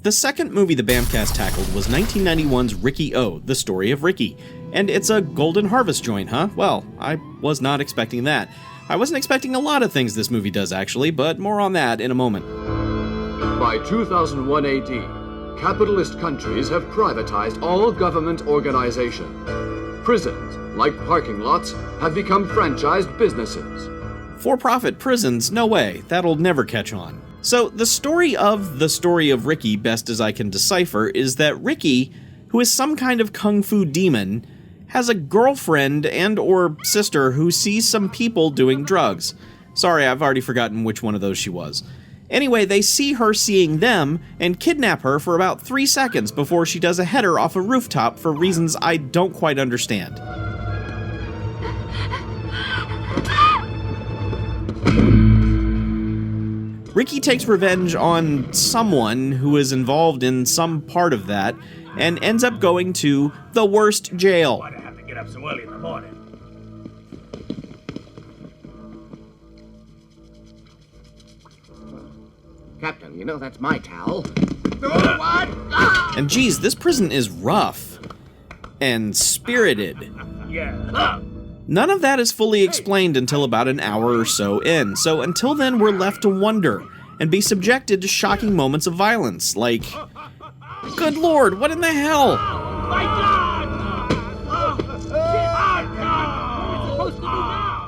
The second movie the BMFcast tackled was 1991's Riki-Oh, The Story of Riki. And it's a Golden Harvest joint, huh? Well, I was not expecting that. I wasn't expecting a lot of things this movie does, actually, but more on that in a moment. By 2001 AD, capitalist countries have privatized all government organization. Prisons, like parking lots, have become franchised businesses. For-profit prisons? No way. That'll never catch on. So, the story of Riki, best as I can decipher, is that Riki, who is some kind of kung fu demon, has a girlfriend and or sister who sees some people doing drugs. Sorry, I've already forgotten which one of those she was. Anyway, they see her seeing them and kidnap her for about 3 seconds before she does a header off a rooftop for reasons I don't quite understand. Riki takes revenge on someone who is involved in some part of that and ends up going to the worst jail. Why'd I have to get up so early in the morning? Captain, you know that's my towel. What? And geez, this prison is rough and spirited. Yeah. None of that is fully explained until about an hour or so in, so until then we're left to wonder and be subjected to shocking moments of violence, like, good lord, what in the hell? My God!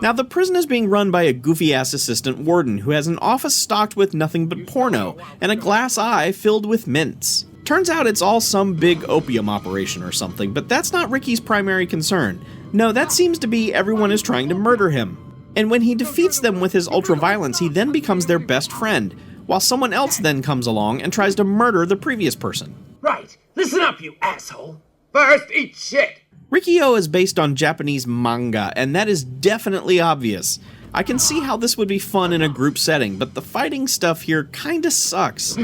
Now, the prison is being run by a goofy-ass assistant warden who has an office stocked with nothing but porno and a glass eye filled with mints. Turns out it's all some big opium operation or something, but that's not Riki's primary concern. No, that seems to be everyone is trying to murder him. And when he defeats them with his ultra-violence, he then becomes their best friend, while someone else then comes along and tries to murder the previous person. Right. Listen up, you asshole. First, eat shit. Riki-Oh is based on Japanese manga, and that is definitely obvious. I can see how this would be fun in a group setting, but the fighting stuff here kinda sucks.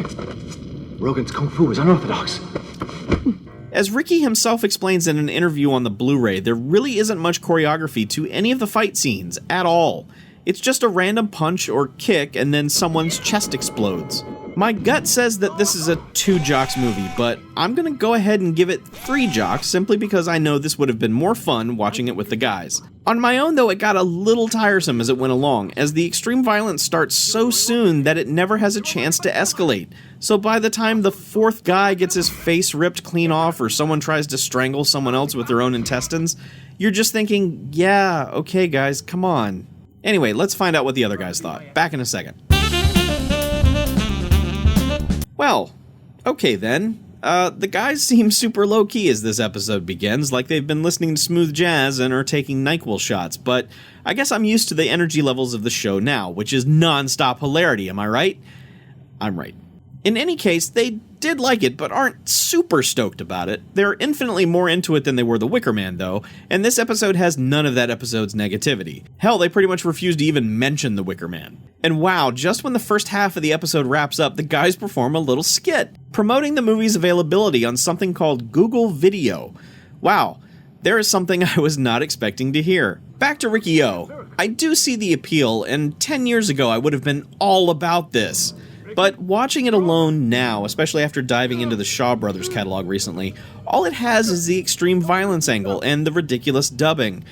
Rogan's kung fu is unorthodox. As Riki himself explains in an interview on the Blu-ray, there really isn't much choreography to any of the fight scenes, at all. It's just a random punch or kick and then someone's chest explodes. My gut says that this is a 2 jocks movie, but I'm gonna go ahead and give it 3 jocks simply because I know this would have been more fun watching it with the guys. On my own though, it got a little tiresome as it went along, as the extreme violence starts so soon that it never has a chance to escalate. So by the time the 4th guy gets his face ripped clean off or someone tries to strangle someone else with their own intestines, you're just thinking, yeah, okay guys, come on. Anyway, let's find out what the other guys thought. Back in a second. Well, okay then. The guys seem super low-key as this episode begins, like they've been listening to smooth jazz and are taking NyQuil shots, but I guess I'm used to the energy levels of the show now, which is non-stop hilarity, am I right? I'm right. In any case, they did like it, but aren't super stoked about it. They're infinitely more into it than they were The Wicker Man, though, and this episode has none of that episode's negativity. Hell, they pretty much refuse to even mention The Wicker Man. And wow, just when the first half of the episode wraps up, the guys perform a little skit, promoting the movie's availability on something called Google Video. Wow, there is something I was not expecting to hear. Back to Riki-Oh. I do see the appeal, and 10 years ago I would have been all about this. But watching it alone now, especially after diving into the Shaw Brothers catalog recently, all it has is the extreme violence angle and the ridiculous dubbing.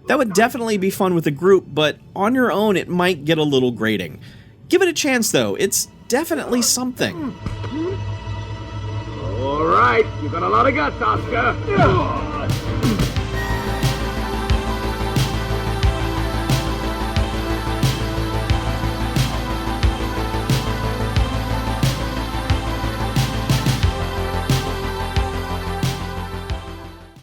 That would definitely be fun with a group, but on your own it might get a little grating. Give it a chance though, it's definitely something. All right, you got a lot of guts, Oscar.